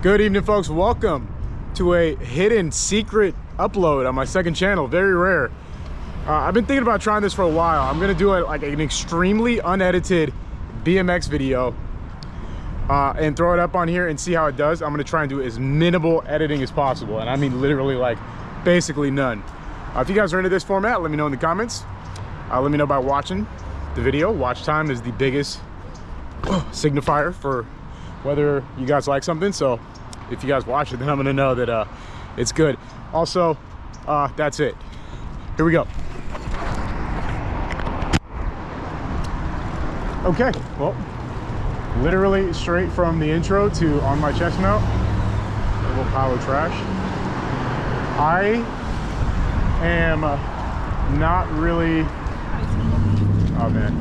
Good evening, folks. Welcome to a hidden secret upload on my second channel. Very rare. I've been thinking about trying this for a while. I'm gonna do like an extremely unedited BMX video and throw it up on here and see how it does. I'm gonna try and do as minimal editing as possible, and I mean literally like basically none. If you guys are into this format, let me know in the comments. Let me know by watching the video. Watch time is the biggest signifier for whether you guys like something. So if you guys watch it, then I'm gonna know that it's good. Also, that's it. Here we go. Okay, well, literally straight from the intro to on my chest mount, a little pile of trash. I am not really, oh man,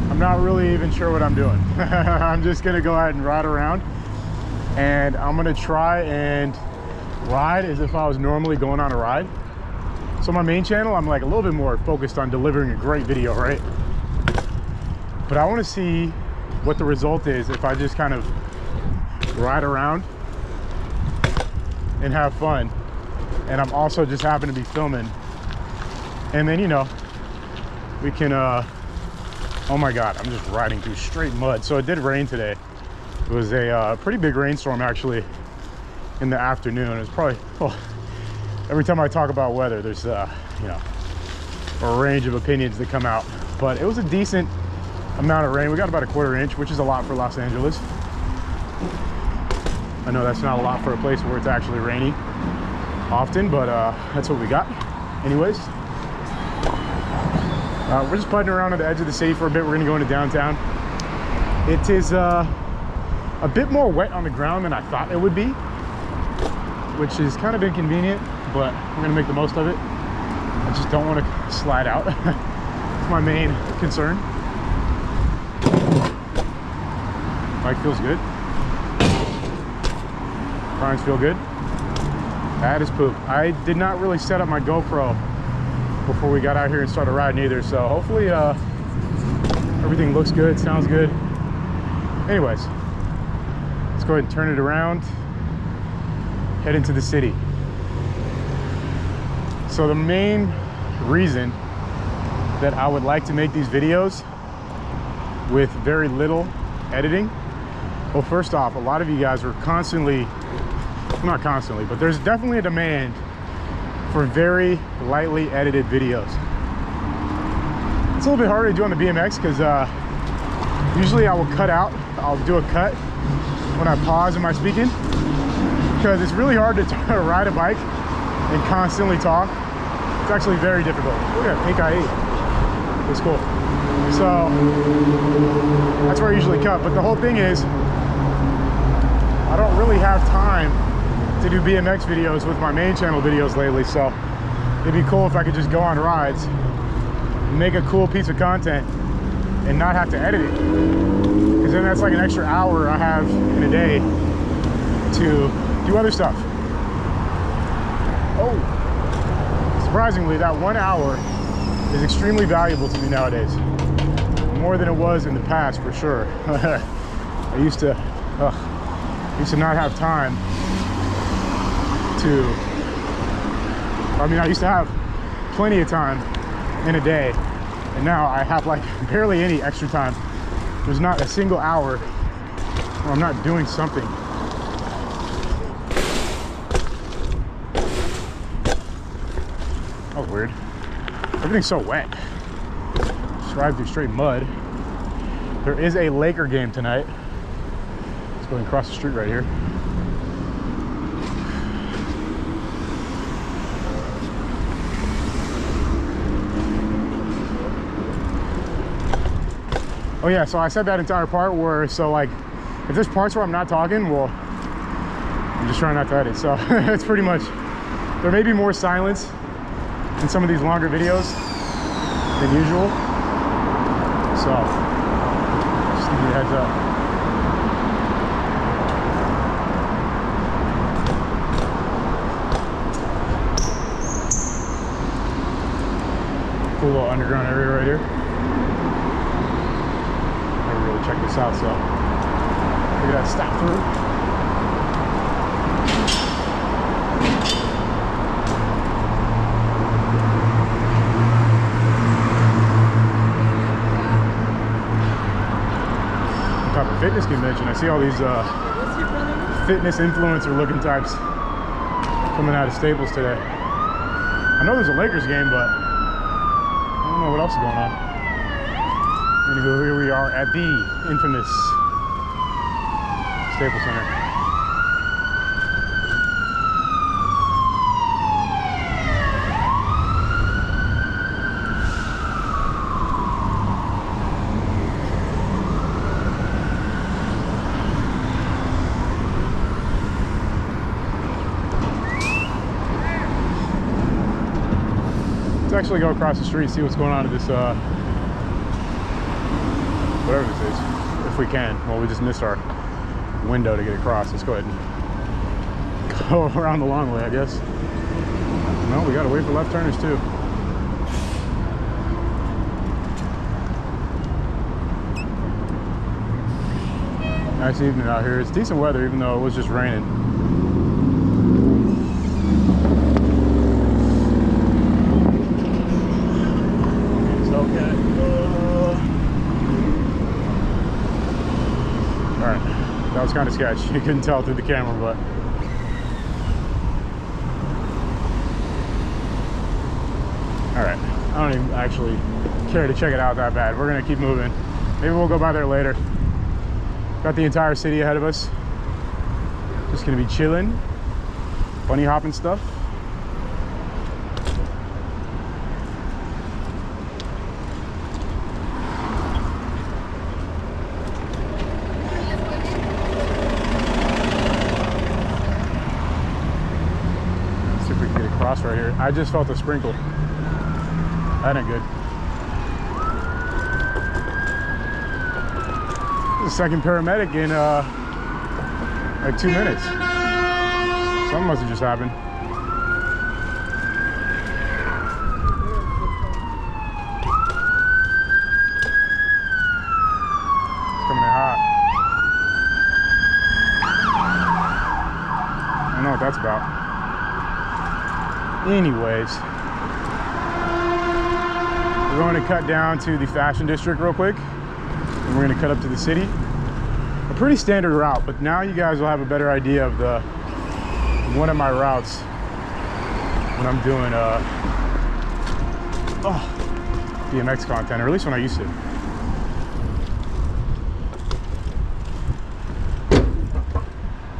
I'm not really even sure what I'm doing. I'm just gonna go ahead and ride around, and I'm gonna try and ride as if I was normally going on a ride. So my main channel, I'm like a little bit more focused on delivering a great video, right? But I want to see what the result is if I just kind of ride around and have fun, and I'm also just happen to be filming, and then, you know, we can oh my god, I'm just riding through straight mud. So it did rain today. It was a pretty big rainstorm actually in the afternoon. It's probably, well, every time I talk about weather, there's you know, a range of opinions that come out, but it was a decent amount of rain. We got about a quarter inch, which is a lot for Los Angeles. I know that's not a lot for a place where it's actually rainy often, but that's what we got. Anyways, we're just putting around on the edge of the city for a bit. We're gonna go into downtown. It is a bit more wet on the ground than I thought it would be, which is kind of inconvenient, but we're gonna make the most of it. I just don't want to slide out. It's my main concern. Bike feels good. Tires feel good. That is poop. I did not really set up my GoPro before we got out here and started riding either, so hopefully everything looks good, sounds good. Anyways, let's go ahead and turn it around, head into the city. So the main reason that I would like to make these videos with very little editing, well, first off, a lot of you guys are constantly, well, not constantly, but there's definitely a demand for very lightly edited videos. It's a little bit harder to do on the BMX because usually I will cut out, I'll do a cut when I pause in my speaking, because it's really hard to ride a bike and constantly talk. It's actually very difficult. Look at that pink IE. It's cool. So that's where I usually cut, but the whole thing is I don't really have time to do BMX videos with my main channel videos lately, so it'd be cool if I could just go on rides, make a cool piece of content, and not have to edit it, because then that's like an extra hour I have in a day to do other stuff. Oh, surprisingly, that 1 hour is extremely valuable to me nowadays, more than it was in the past, for sure. I used to not have time to, I mean, I used to have plenty of time in a day, and now I have like barely any extra time. There's not a single hour where I'm not doing something. That was weird. Everything's so wet. Just ride through straight mud. There is a Laker game tonight. Let's go and cross the street right here. Oh yeah, so I said that entire part where, so like, if there's parts where I'm not talking, well, I'm just trying not to edit. So it's pretty much, there may be more silence in some of these longer videos than usual. So just give you a heads up. Cool little underground area right here. Never really checked this out, so figured I'd stop through. Vegas convention. I see all these fitness influencer looking types coming out of Staples today. I know there's a Lakers game, but I don't know what else is going on. Anywho, here we are at the infamous Staples Center. Let's actually go across the street, see what's going on at this, whatever this is, if we can. Well, we just missed our window to get across. Let's go ahead and go around the long way, I guess. No, we gotta wait for left turners too. Nice evening out here. It's decent weather, even though it was just raining. That was kind of sketchy. You couldn't tell through the camera, but all right. I don't even actually care to check it out that bad. We're gonna keep moving. Maybe we'll go by there later. Got the entire city ahead of us. Just gonna be chilling, bunny hopping stuff. Right here. I just felt a sprinkle. That ain't good. The second paramedic in like 2 minutes. Something must have just happened. It's coming in hot. I don't know what that's about. Anyways, we're going to cut down to the fashion district real quick, and we're going to cut up to the city. A pretty standard route, but now you guys will have a better idea of the one of my routes when I'm doing BMX content, or at least when I used to.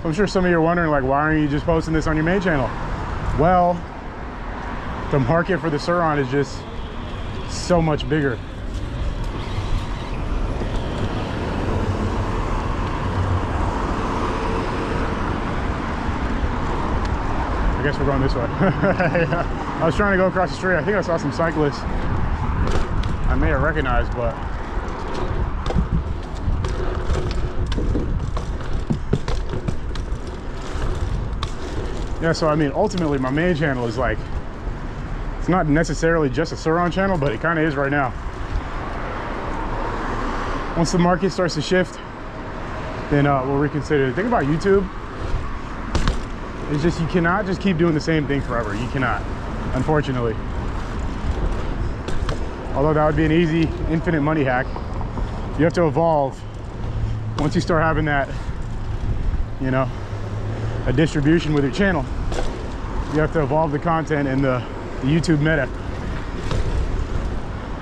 So I'm sure some of you are wondering, like, why aren't you just posting this on your main channel? Well, the market for the Sur-Ron is just so much bigger. I guess we're going this way. I was trying to go across the street. I think I saw some cyclists I may have recognized, but yeah, so I mean, ultimately my main channel is like, it's not necessarily just a Sur-Ron channel, but it kind of is right now. Once the market starts to shift, then we'll reconsider. The thing about YouTube is just, you cannot just keep doing the same thing forever. You cannot, unfortunately. Although that would be an easy, infinite money hack. You have to evolve. Once you start having that, you know, a distribution with your channel, you have to evolve the content and the YouTube meta.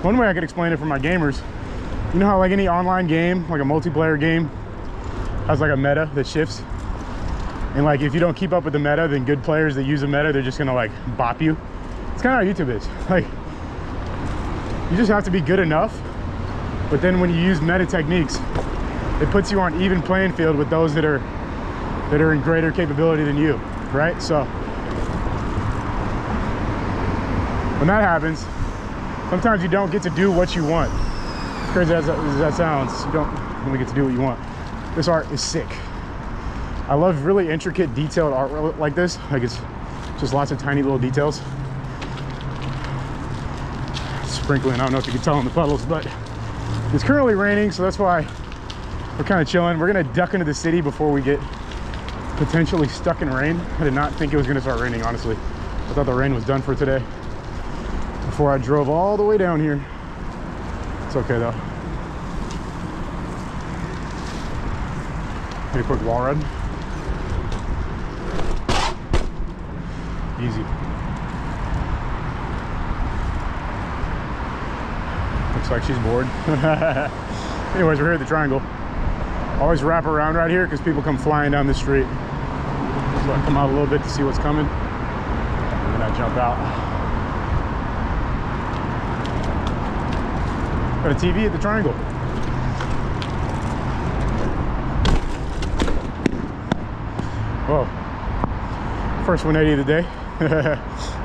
One way I could explain it for my gamers, you know how like any online game, like a multiplayer game, has like a meta that shifts, and like if you don't keep up with the meta, then good players that use the meta, they're just gonna like bop you. It's kind of how YouTube is. Like, you just have to be good enough, but then when you use meta techniques, it puts you on even playing field with those that are in greater capability than you, right? So when that happens, sometimes you don't get to do what you want. As crazy as that sounds, you don't really get to do what you want. This art is sick. I love really intricate, detailed art like this. Like, it's just lots of tiny little details. Sprinkling, I don't know if you can tell in the puddles, but it's currently raining, so that's why we're kind of chilling. We're gonna duck into the city before we get potentially stuck in rain. I did not think it was gonna start raining, honestly. I thought the rain was done for today before I drove all the way down here. It's okay though. Get a quick wall run. Easy. Looks like she's bored. Anyways, we're here at the triangle. Always wrap around right here because people come flying down the street. So I come out a little bit to see what's coming, and then I jump out. Got a TV at the triangle. Whoa. First 180 of the day.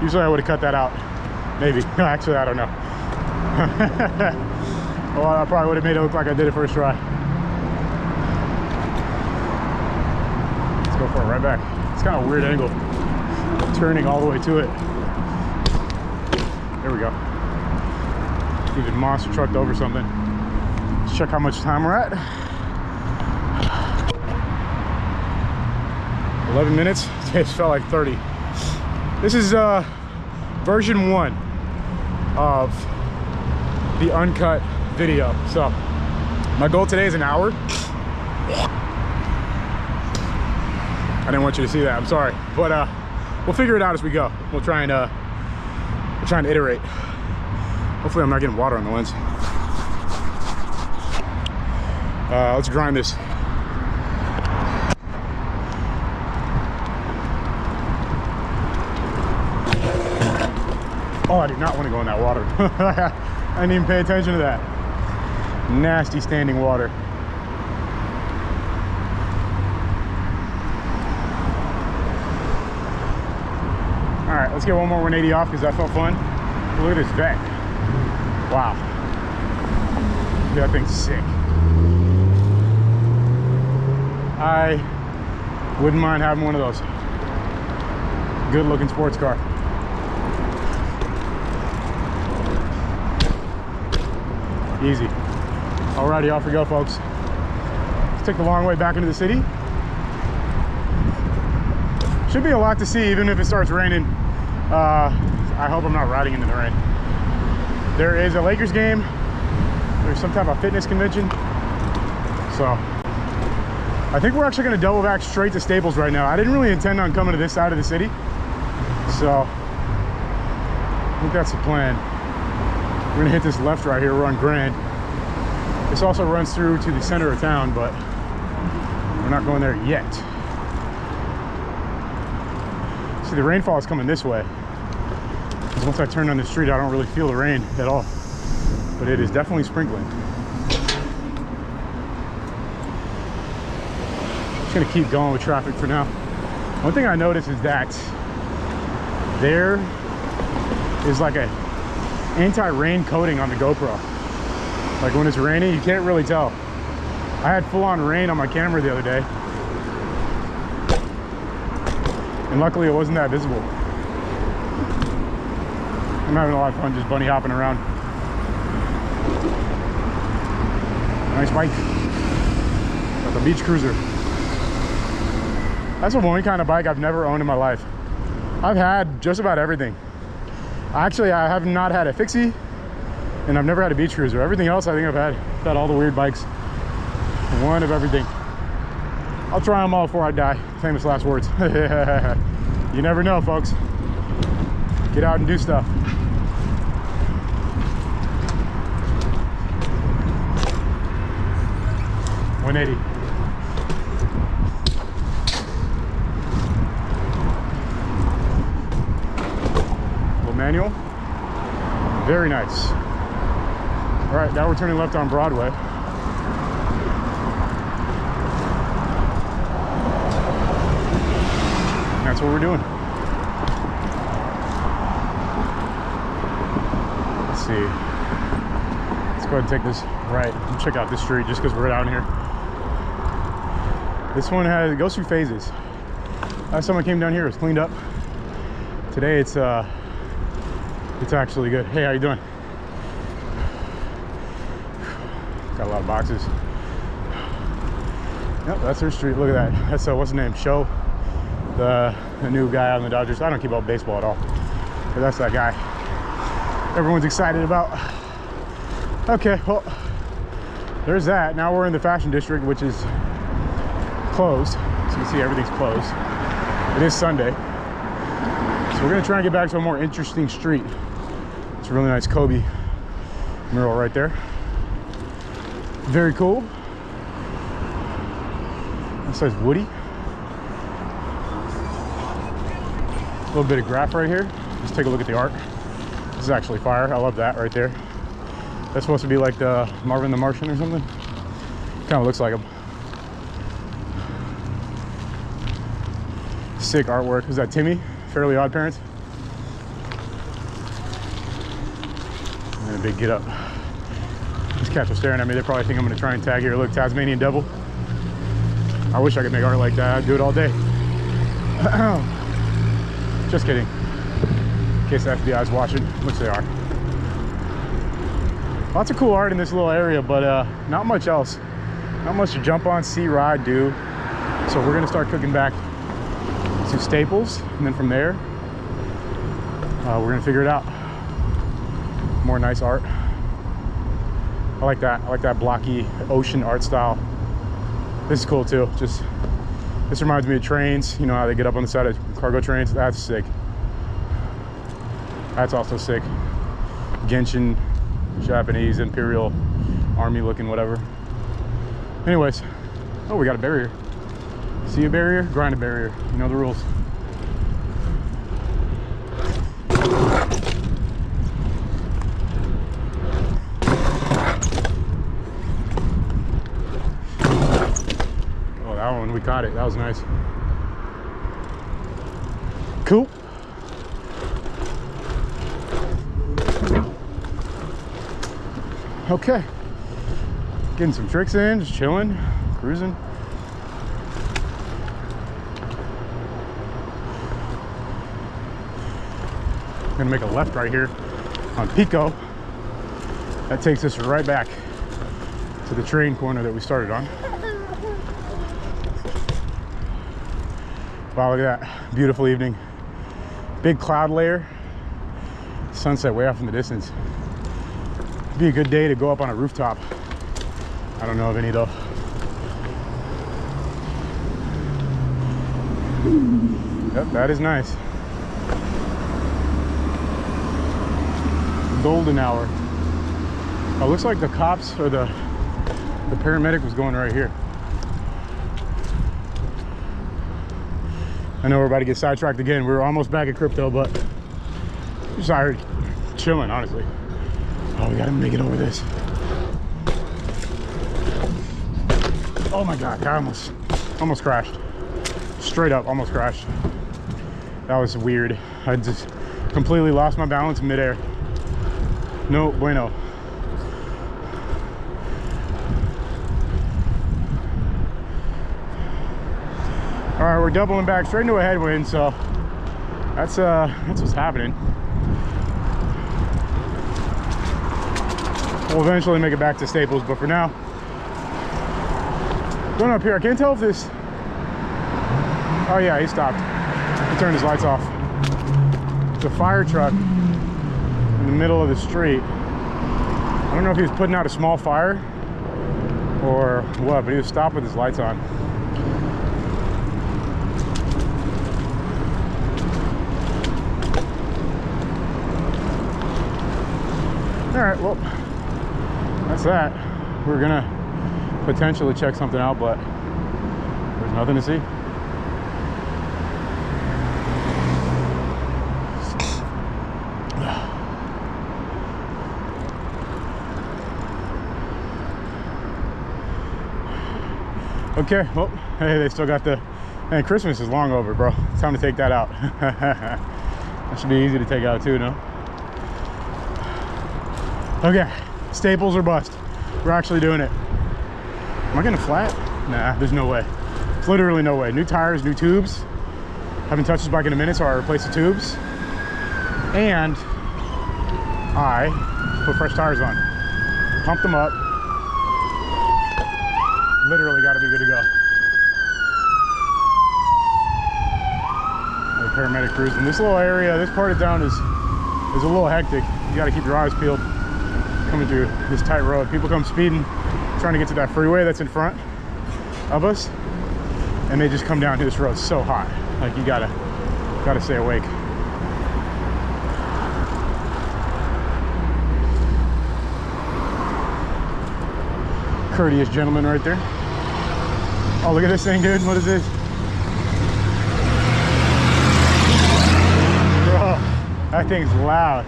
Usually I would have cut that out. Maybe. No, actually, I don't know. Well, I probably would have made it look like I did it first try. Let's go for it right back. It's kind of a weird angle. Turning all the way to it. There we go. Even monster trucked over something. Let's check how much time we're at. 11 minutes. It felt like 30. This is version 1 of the uncut video. So my goal today is an hour. I didn't want you to see that, I'm sorry, but we'll figure it out as we go. We'll try and iterate. Hopefully I'm not getting water on the lens. Let's grind this. Oh, I did not want to go in that water. I didn't even pay attention to that. Nasty standing water. All right, let's get one more 180 off because that felt fun. Look at this vent. Wow. That thing's sick. I wouldn't mind having one of those. Good looking sports car. Easy. Alrighty, off we go, folks. Let's take the long way back into the city. Should be a lot to see even if it starts raining. I hope I'm not riding into the rain. There is a Lakers game. There's some type of fitness convention. So I think we're actually gonna double back straight to Staples right now. I didn't really intend on coming to this side of the city. So I think that's the plan. We're gonna hit this left right here. We're on Grand. This also runs through to the center of town, but we're not going there yet. See, the rainfall is coming this way. Because once I turn on the street, I don't really feel the rain at all. But it is definitely sprinkling. Just gonna keep going with traffic for now. One thing I noticed is that there is like a anti-rain coating on the GoPro. Like when it's raining, you can't really tell. I had full-on rain on my camera the other day, and luckily it wasn't that visible. I'm having a lot of fun just bunny hopping around. Nice bike. Like a beach cruiser. That's the one kind of bike I've never owned in my life. I've had just about everything. Actually, I have not had a fixie, and I've never had a beach cruiser. Everything else I think I've had all the weird bikes. One of everything. I'll try them all before I die. Famous last words. You never know, folks. Get out and do stuff. $180. Manual. Very nice. All right, now we're turning left on Broadway. That's what we're doing. Let's see. Let's go ahead and take this right and check out this street just because we're down here. This one it goes through phases. Last time I came down here, it was cleaned up. Today it's actually good. Hey, how you doing? Got a lot of boxes. Yep, that's their street. Look at that. That's what's his name? Show, the new guy out in the Dodgers. I don't keep up with baseball at all, but that's that guy everyone's excited about. Okay, well, there's that. Now we're in the fashion district, which is closed. So you can see everything's closed. It is Sunday. So we're gonna try and get back to a more interesting street. It's a really nice Kobe mural right there. Very cool. That says Woody. A little bit of graph right here. Let's take a look at the art. This is actually fire. I love that right there. That's supposed to be like the Marvin the Martian or something. Kind of looks like him. Sick artwork. Is that Timmy? Fairly Odd Parents? And a big get up. These cats are staring at me. They probably think I'm gonna try and tag here. Look, Tasmanian Devil. I wish I could make art like that. I'd do it all day. Just kidding. In case the FBI is watching, which they are. Lots of cool art in this little area, but not much else. Not much to jump on, see, ride, do. So we're gonna start cooking back to Staples, and then from there, we're gonna figure it out. More nice art. I like that. I like that blocky ocean art style. This is cool too. Just this reminds me of trains. You know how they get up on the side of cargo trains? That's sick. That's also sick. Genshin, Japanese, Imperial Army looking whatever. Anyways, oh, we got a barrier. See a barrier? Grind a barrier. You know the rules. Oh, that one, we caught it. That was nice. Cool. Okay. Getting some tricks in, just chilling, cruising. I'm gonna make a left right here on Pico. That takes us right back to the train corner that we started on. Wow, look at that. Beautiful evening. Big cloud layer. Sunset way off in the distance. It'd be a good day to go up on a rooftop. I don't know of any though. Yep, that is nice. Golden hour. Oh, looks like the cops or the paramedic was going right here. I know we're about to get sidetracked again. We were almost back at crypto, but just out here chilling, honestly. Oh, we gotta make it over this. Oh my God, I almost crashed. Straight up, almost crashed. That was weird. I just completely lost my balance in midair. No bueno. All right, we're doubling back straight into a headwind, so that's what's happening. We'll eventually make it back to Staples, but for now, going up here. I can't tell if this. Oh yeah, he stopped. He turned his lights off. It's a fire truck in the middle of the street. I don't know if he was putting out a small fire or what, but he was stopped with his lights on. All right, well, that's that. We're gonna potentially check something out, but there's nothing to see. Okay, well, hey, they still got the, man, Christmas is long over, bro. It's time to take that out. That should be easy to take out too, no? Okay, Staples or bust. We're actually doing it. Am I getting flat? Nah, there's no way. There's literally no way. New tires, new tubes. Haven't touched this bike in a minute, so I replaced the tubes. And I put fresh tires on. Pumped them up. Literally got to be good to go. The paramedic cruising. This little area, this part of town is a little hectic. You got to keep your eyes peeled coming through this tight road. People come speeding, trying to get to that freeway that's in front of us. and they just come down to this road so hot. Like, you gotta stay awake. Courteous gentleman right there. Oh, look at this thing, dude. What is this? Bro, that thing's loud.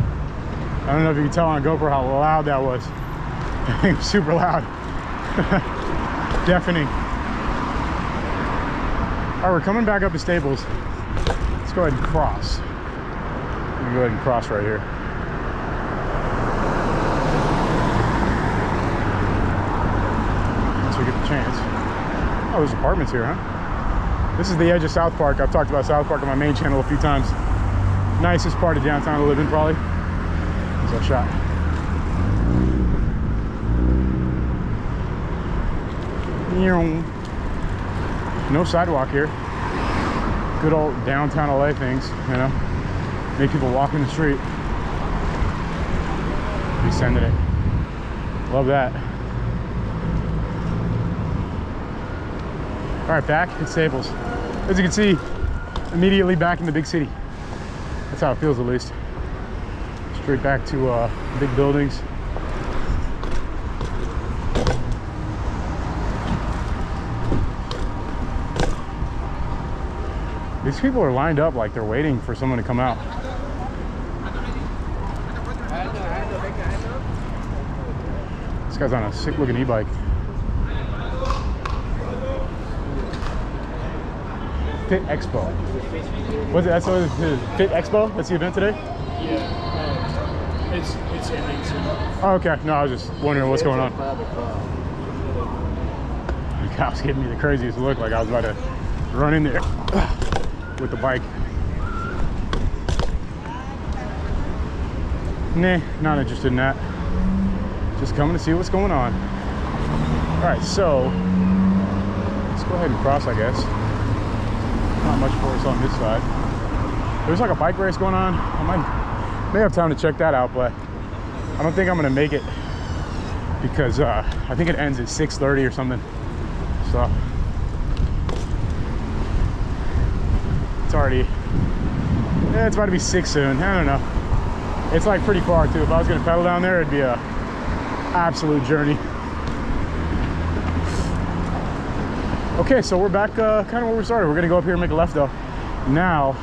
I don't know if you can tell on GoPro how loud that was. That thing was super loud. Deafening. All right, we're coming back up to Staples. Let's go ahead and cross. Let me go ahead and cross right here. Once we get the chance. Oh, there's apartments here, huh? This is the edge of South Park. I've talked about South Park on my main channel a few times. Nicest part of downtown to live in, probably. There's that shot. No sidewalk here. Good old downtown LA things, you know. Make people walk in the street. Be sending it. Love that. All right, back at Staples. As you can see, immediately back in the big city. That's how it feels, at least. Straight back to big buildings. These people are lined up like they're waiting for someone to come out. This guy's on a sick looking e-bike. Fit Expo. What's it? That's what it is. Fit Expo? That's the event today? Yeah. It's ending soon. Oh, okay. No, I was just wondering what's going on. The guy was giving me the craziest look, like I was about to run in there with the bike. Nah, not interested in that. Just coming to see what's going on. All right, so let's go ahead and cross, I guess. Not much for us on this side. There's like a bike race going on. I may have time to check that out, but I don't think I'm gonna make it because I think it ends at 6:30 or something. So it's already, yeah, it's about to be 6 soon. I don't know. It's like pretty far too. If I was gonna pedal down there, it'd be a absolute journey. Okay, so we're back kind of where we started. We're gonna go up here and make a left though. Now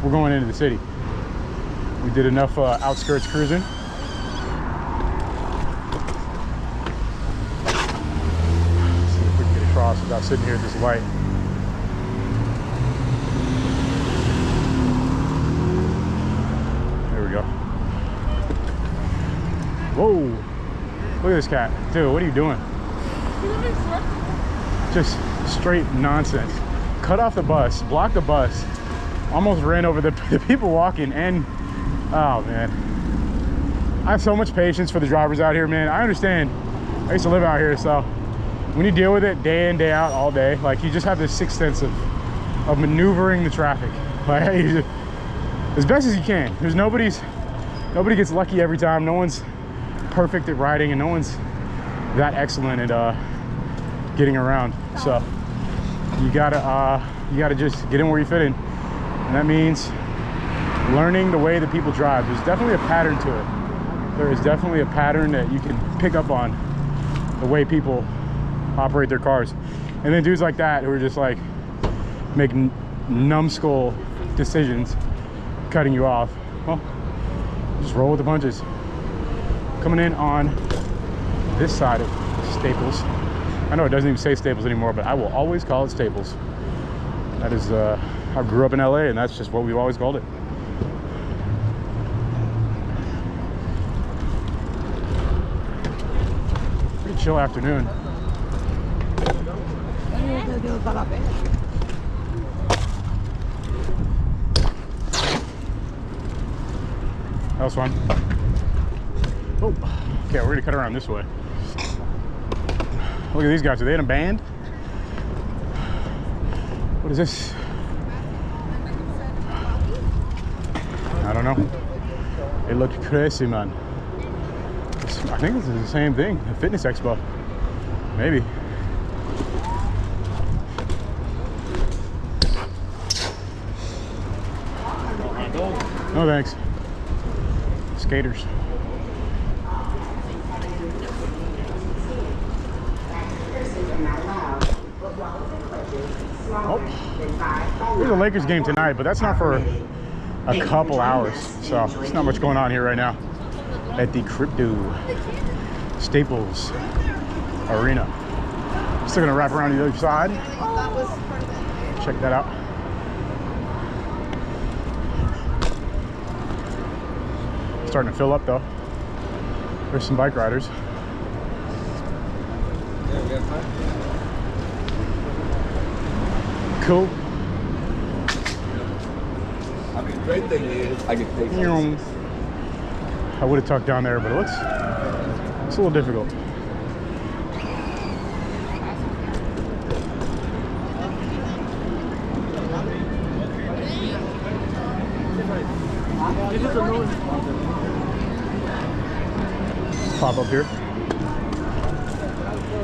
we're going into the city. We did enough outskirts cruising. Let's see if we can get across without sitting here at this light. There we go. Whoa, look at this cat. Dude, what are you doing? Just straight nonsense. Cut off the bus, blocked the bus, almost ran over the people walking, and oh man, I have so much patience for the drivers out here, man. I understand. I used to live out here, so when you deal with it day in, day out, all day, like you just have this sixth sense of maneuvering the traffic, like as best as you can. There's nobody gets lucky every time. No one's perfect at riding, and no one's that excellent at getting around. So you gotta just get in where you fit in, and that means learning the way that people drive. There's definitely a pattern to it. There is definitely a pattern that you can pick up on the way people operate their cars. And then dudes like that who are just like making numbskull decisions, cutting you off, well, just roll with the punches. Coming in on this side of Staples. I know it doesn't even say Staples anymore, but I will always call it Staples. That is, I grew up in LA, and that's just what we've always called it. Pretty chill afternoon. That was fun. Oh, okay, we're gonna cut around this way. Look at these guys. Are they in a band? What is this? I don't know. It looked crazy, man. I think this is the same thing. A fitness expo. Maybe. No thanks. Skaters. Oh, there's a Lakers game tonight, but that's not for a couple hours. So there's not much going on here right now at the Crypto Staples Arena. Still gonna wrap around the other side. Check that out. Starting to fill up though. There's some bike riders. Yeah, we have fun. Cool. I mean, great thing is I can take photos. I would have tucked down there, but it's a little difficult. Pop up here.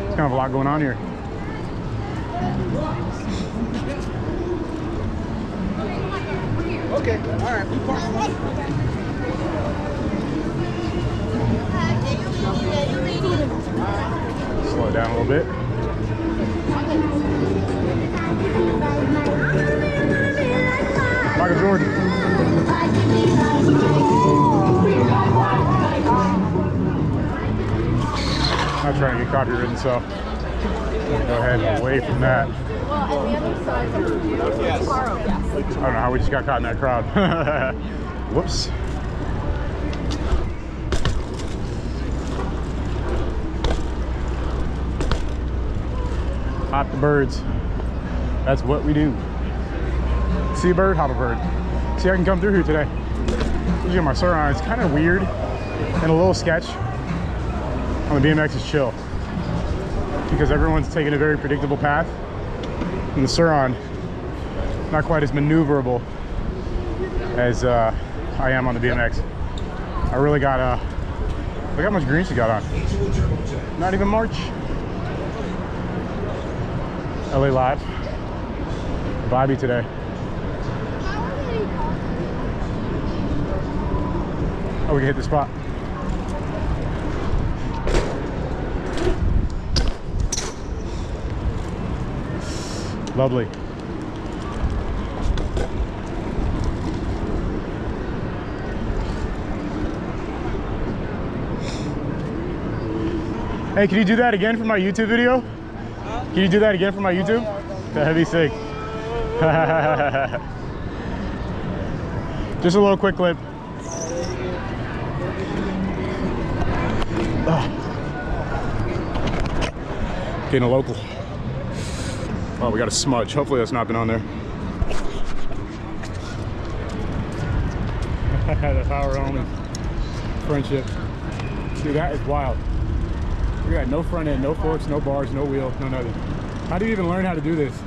It's kind of a lot going on here. Okay, all right. Slow it down a little bit. Michael Jordan. Not trying to get copywritten, so go ahead and away from that. Tomorrow, yes. I don't know how we just got caught in that crowd. Whoops. Hop the birds. That's what we do. See a bird, hop a bird. See, I can come through here today. Usually my Sur on, it's kind of weird and a little sketch. On the BMX is chill because everyone's taking a very predictable path. And the Sur-on, not quite as maneuverable as I am on the BMX. I really got look how much green she got on. Not even March. LA Live. Vibey today. Oh, we can hit the spot. Lovely. Hey, can you do that again for my YouTube video? Can you do that again for my YouTube? That'd be sick. Just a little quick clip. Getting a local. Oh, we got a smudge. Hopefully that's not been on there. The power element. Friendship. Dude, that is wild. We got no front end, no forks, no bars, no wheel, no nothing. How do you even learn how to do this?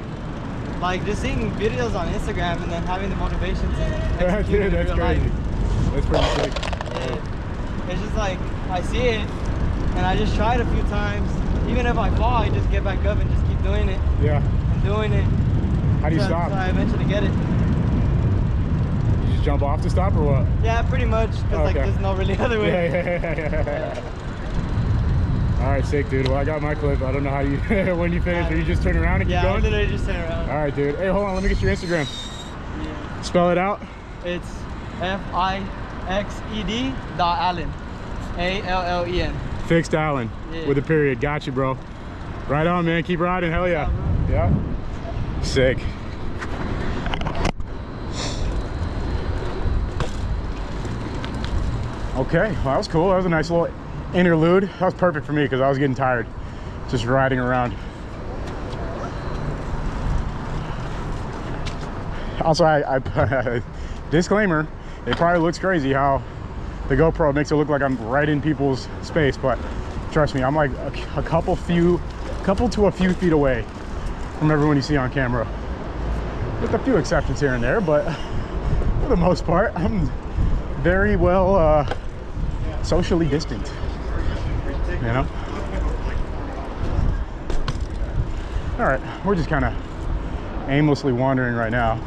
Like just seeing videos on Instagram and then having the motivation to execute Dude, it in that's real crazy. life. That's pretty sick. It's just like, I see it and I just try it a few times. Even if I fall, I just get back up and just keep doing it. Yeah. And doing it. How do you stop? So I eventually get it. You just jump off to stop or what? Yeah, pretty much. Because like there's no really other way. Yeah. All right, sick, dude. Well, I got my clip. I don't know how you, when you finish, or you just turn around and keep going? Yeah, I literally just turn around. All right, dude. Hey, hold on. Let me get your Instagram. Yeah. Spell it out. It's FIXED.Allen. ALLEN. Fixed Allen with a period. Got you, bro. Right on, man. Keep riding. Hell yeah. Yeah. Sick. Okay, well, that was cool. That was a nice little interlude. That was perfect for me because I was getting tired just riding around. Also, I disclaimer, it probably looks crazy how the GoPro makes it look like I'm right in people's space, but trust me, I'm like a couple to a few feet away from everyone you see on camera. With a few exceptions here and there, but for the most part, I'm very well socially distant, you know? All right, we're just kind of aimlessly wandering right now.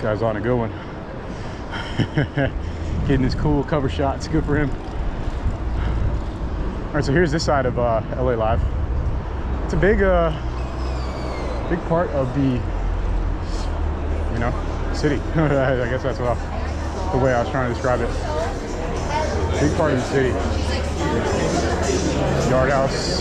Guy's on a good one. Getting his cool cover shots. Good for him. All right, so here's this side of LA Live. It's a big part of the, city. I guess that's the way I was trying to describe it. Big part of the city. Yard house.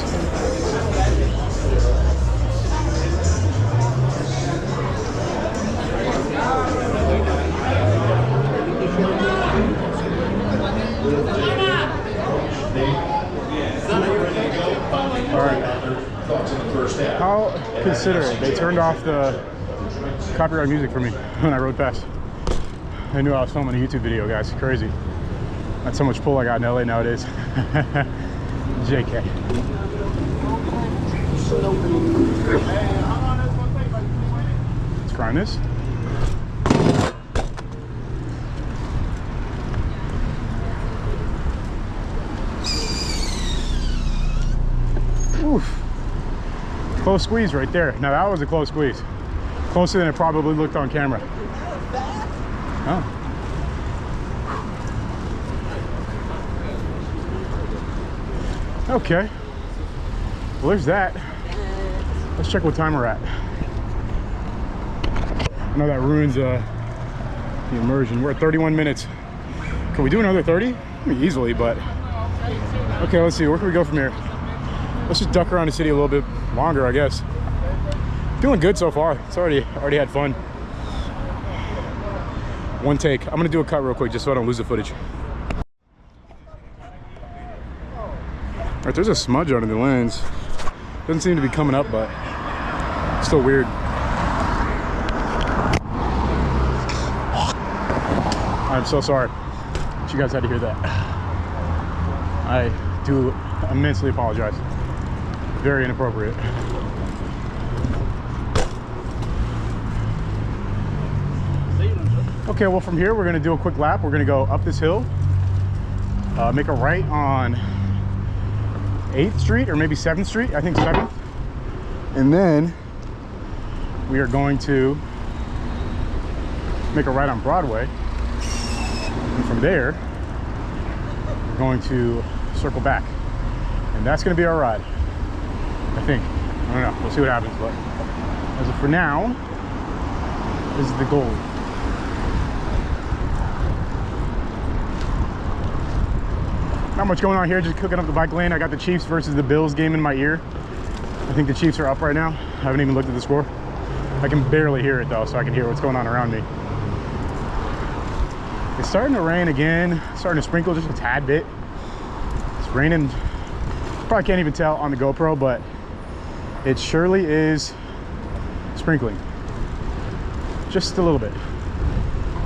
All right. How considerate. They turned off the copyright music for me when I rode past. I knew I was filming a YouTube video, guys. Crazy. That's how much pull I got in LA nowadays. JK. Let's try this. Oof. Close squeeze right there. Now that was a close squeeze. Closer than it probably looked on camera. Oh. Okay. Well, there's that. Let's check what time we're at. I know that ruins the immersion. We're at 31 minutes. Can we do another 30? I mean, easily, but okay, let's see. Where can we go from here? Let's just duck around the city a little bit longer, I guess. Feeling good so far. It's already had fun. One take. I'm gonna do a cut real quick just so I don't lose the footage. All right, there's a smudge under the lens. Doesn't seem to be coming up, but it's still weird. I'm so sorry that you guys had to hear that. I do immensely apologize. Very inappropriate. Okay, well from here we're gonna do a quick lap. We're gonna go up this hill, make a right on 8th Street or maybe 7th Street, I think 7th. And then we are going to make a right on Broadway. And from there, we're going to circle back. And that's gonna be our ride, I think. I don't know, we'll see what happens, but as of for now, this is the goal. Not much going on here, just cooking up the bike lane. I got the Chiefs versus the Bills game in my ear. I think the Chiefs are up right now. I haven't even looked at the score. I can barely hear it though, so I can hear what's going on around me. It's starting to rain again, starting to sprinkle just a tad bit. It's raining, probably can't even tell on the GoPro, but it surely is sprinkling. Just a little bit.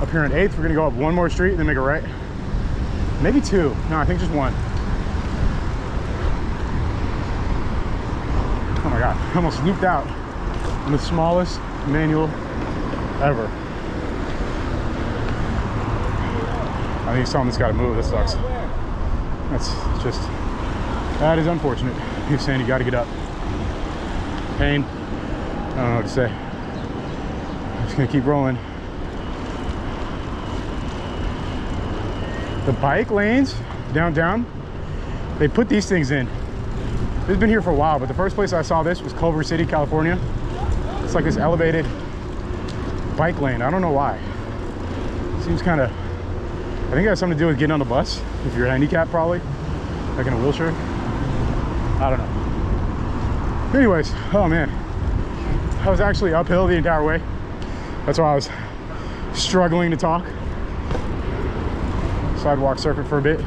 Up here on 8th, we're gonna go up one more street and then make a right. Maybe two. No, I think just one. Oh my God, I almost looped out in the smallest manual ever. I think he's telling this guy to move. This sucks. That is unfortunate. He's saying you got to get up. Pain. I don't know what to say. I'm just gonna keep rolling. The bike lanes downtown, they put these things in. This has been here for a while, but the first place I saw this was Culver City, California. It's like this elevated bike lane. I don't know why. Seems kind of, I think it has something to do with getting on the bus. If you're handicapped, probably, like in a wheelchair. I don't know. Anyways, oh man. I was actually uphill the entire way. That's why I was struggling to talk. Sidewalk surfing for a bit.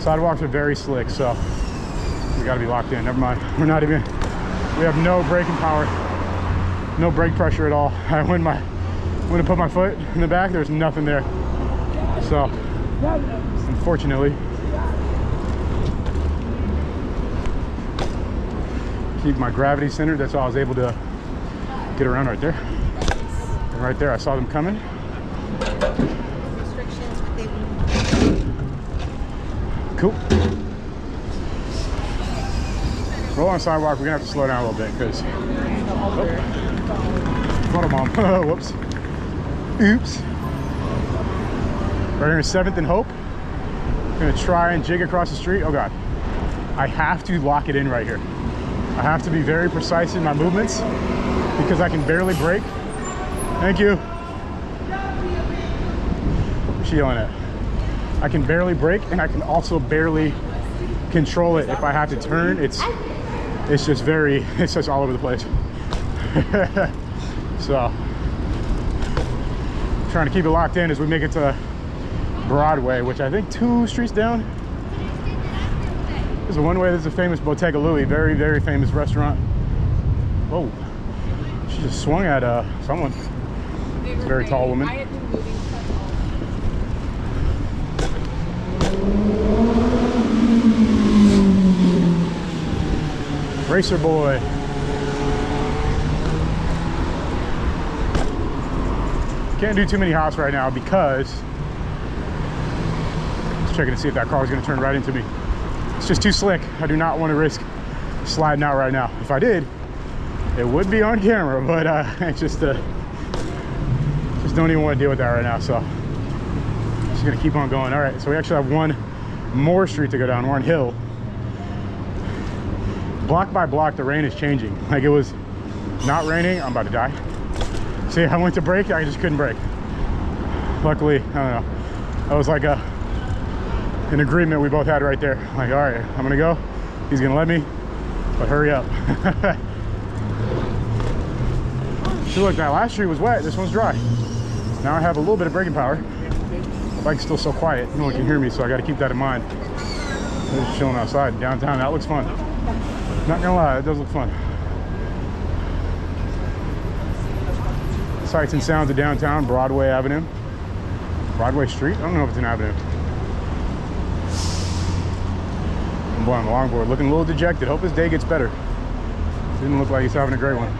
Sidewalks are very slick, so we got to be locked in. Never mind. We're not even, we have no braking power, no brake pressure at all. When I put my foot in the back, there's nothing there. So unfortunately, keep my gravity centered. That's why I was able to get around right there. And right there, I saw them coming. Cool. Roll on sidewalk. We're gonna have to slow down a little bit because photo mom. Whoops. Oops. Right here in 7th and Hope. I'm gonna try and jig across the street. Oh God. I have to lock it in right here. I have to be very precise in my movements because I can barely brake. Thank you. What's she yelling at? I can barely brake and I can also barely control it. If I have to turn, it's just all over the place. So, trying to keep it locked in as we make it to Broadway, which I think 2 streets down. There's a one way. There's a famous Bottega Louie, very, very famous restaurant. Whoa, she just swung at someone. It's a very tall woman. Racer boy. Can't do too many hops right now because just checking to see if that car is going to turn right into me. It's just too slick. I do not want to risk sliding out right now. If I did, it would be on camera, but I just don't even want to deal with that right now. So just gonna keep on going. All right, so we actually have one more street to go down. We're on Hill. Block by block, the rain is changing. Like, it was not raining. I'm about to die. See, I went to brake, I just couldn't brake. Luckily, I don't know. That was like an agreement we both had right there. Like, all right, I'm gonna go. He's gonna let me, but hurry up. See, look, that last street was wet. This one's dry. Now I have a little bit of braking power. The bike's still so quiet. No one can hear me, so I got to keep that in mind. I'm just chilling outside downtown. That looks fun. Not gonna lie, it does look fun. Sights and sounds of downtown, Broadway Avenue. Broadway Street? I don't know if it's an avenue. Boy on the longboard, looking a little dejected. Hope his day gets better. Didn't look like he's having a great one.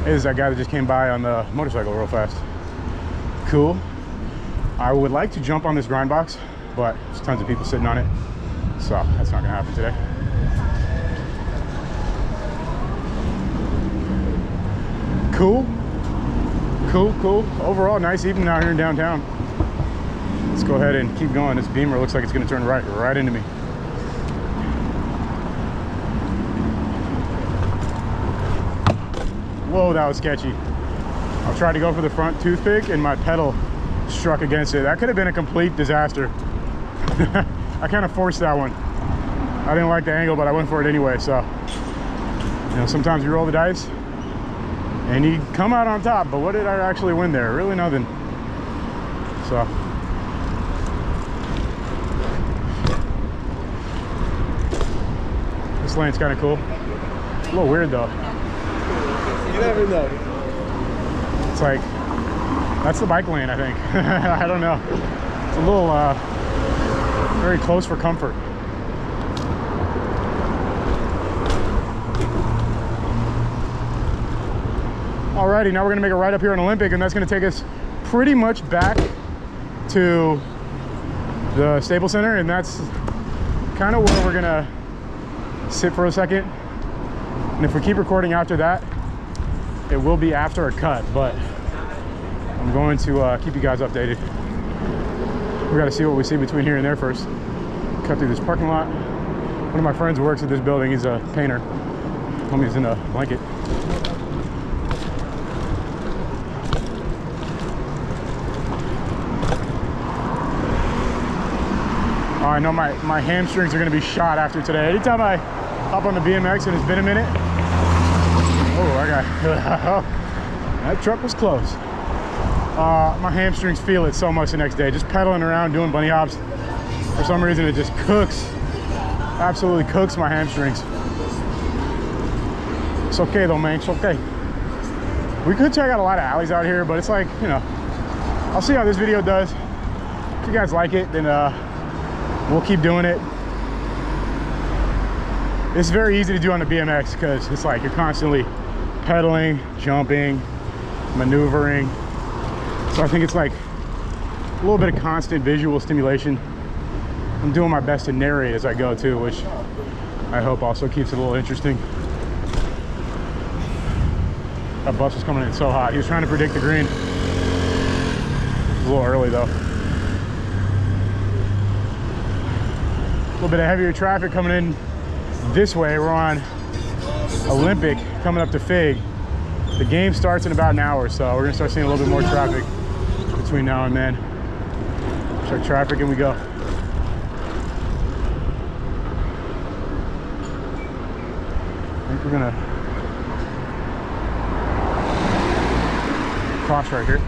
Hey, this is that guy that just came by on the motorcycle real fast. Cool. I would like to jump on this grind box, but there's tons of people sitting on it, so that's not gonna happen today. Cool. Cool, cool. Overall, nice evening out here in downtown. Let's go ahead and keep going. This Beamer looks like it's gonna turn right into me. Whoa, that was sketchy. I tried to go for the front toothpick and my pedal struck against it. That could have been a complete disaster. I kind of forced that one. I didn't like the angle, but I went for it anyway. So, you know, sometimes you roll the dice and you come out on top, but what did I actually win there? Really nothing. So, this lane's kind of cool. A little weird though. You never know. It's like, that's the bike lane, I think. I don't know. It's a little, very close for comfort. Alrighty, now we're gonna make a right up here on Olympic, and that's gonna take us pretty much back to the Staples Center, and that's kind of where we're gonna sit for a second. And if we keep recording after that, it will be after a cut, but I'm going to keep you guys updated. We got to see what we see between here and there first. Cut through this parking lot. One of my friends works at this building. He's a painter. Homie's in a blanket. Oh, I know my hamstrings are going to be shot after today. Anytime I hop on the BMX and it's been a minute. Oh, I got that truck was close. My hamstrings feel it so much the next day. Just pedaling around doing bunny hops. For some reason, it just cooks. Absolutely cooks my hamstrings. It's okay though, man. It's okay. We could check out a lot of alleys out here, but it's like, you know, I'll see how this video does. If you guys like it, then we'll keep doing it. It's very easy to do on the BMX because it's like you're constantly pedaling, jumping, maneuvering. So I think it's like a little bit of constant visual stimulation. I'm doing my best to narrate as I go too, which I hope also keeps it a little interesting. That bus was coming in so hot. He was trying to predict the green. It was a little early though. A little bit of heavier traffic coming in this way. We're on Olympic coming up to Fig. The game starts in about an hour, so we're gonna start seeing a little bit more traffic between now and then. Check traffic and we go. I think we're gonna cross right here.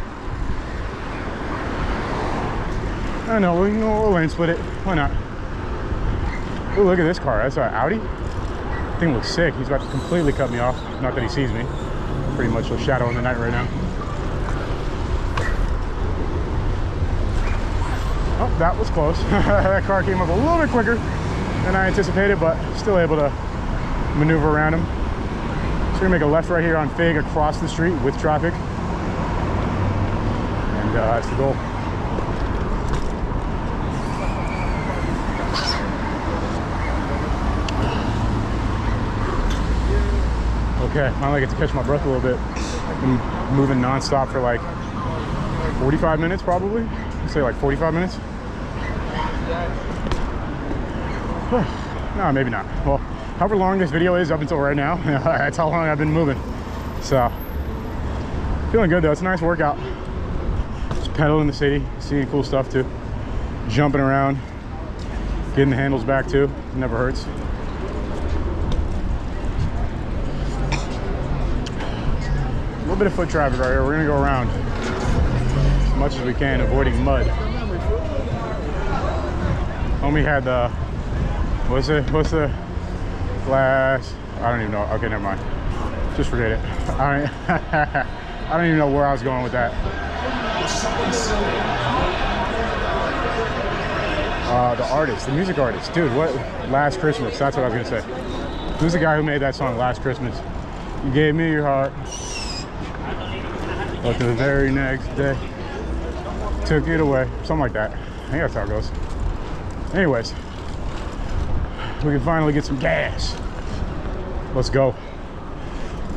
I know, we can go lane split it. Why not? Oh, look at this car. That's an Audi. Thing looks sick. He's about to completely cut me off. Not that he sees me. Pretty much a shadow in the night right now. Oh, that was close. That car came up a little bit quicker than I anticipated, but still able to maneuver around him. So we're gonna make a left right here on Fig across the street with traffic. And that's the goal. Okay, finally get to catch my breath a little bit. Been moving non-stop for like 45 minutes probably. I'd say like 45 minutes. No, maybe not. Well, however long this video is up until right now, that's how long I've been moving. So, feeling good though. It's a nice workout. Just pedaling the city, seeing cool stuff too. Jumping around, getting the handles back too. It never hurts. A little bit of foot traffic right here. We're gonna go around as much as we can, avoiding mud. Homie had the, what's the glass? I don't even know. Okay, never mind. Just forget it. I don't even know where I was going with that. The artist, the music artist. Dude, what? Last Christmas. That's what I was gonna say. Who's the guy who made that song, Last Christmas? You gave me your heart. But the very next day, took it away. Something like that. I think that's how it goes. Anyways, we can finally get some gas. Let's go.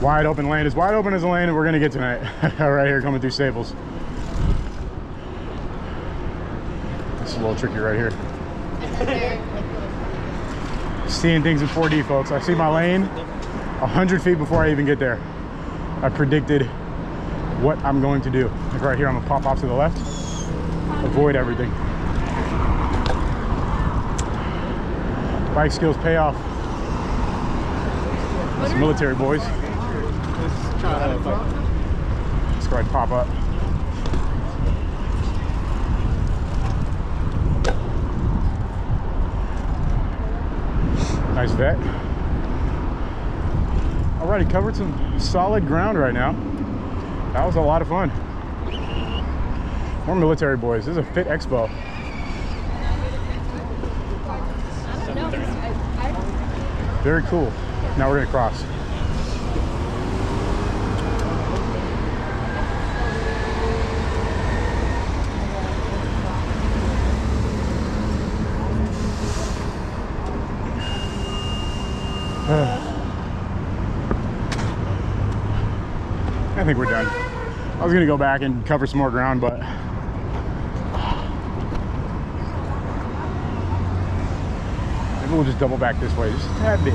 Wide open lane. As wide open as the lane that we're gonna get tonight. Right here coming through Staples. This is a little tricky right here. Seeing things in 4D, folks. I see my lane 100 feet before I even get there. I predicted what I'm going to do. Like right here, I'm gonna pop off to the left, avoid everything. Bike skills pay off. That's military boys. Let's go ahead and pop up. Nice vet. Alrighty, covered some solid ground right now. That was a lot of fun. More military boys. This is a Fit Expo. Very cool. Now we're gonna cross. I think we're done. I was gonna go back and cover some more ground, but maybe we'll just double back this way, just a tad bit.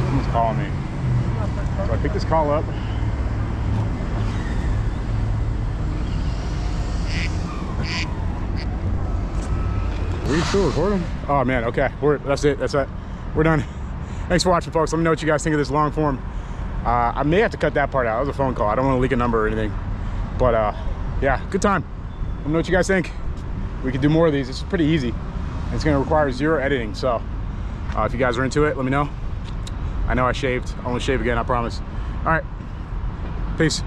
Someone's calling me. So I pick this call up. Are you still recording? Oh man, okay. That's it. That's it. We're done. Thanks for watching, folks. Let me know what you guys think of this long form. I may have to cut that part out. That was a phone call. I don't want to leak a number or anything. But yeah, good time. Let me know what you guys think. We could do more of these. It's pretty easy. It's going to require 0 editing. So if you guys are into it, let me know. I know I shaved. I won't shave again, I promise. All right. Peace.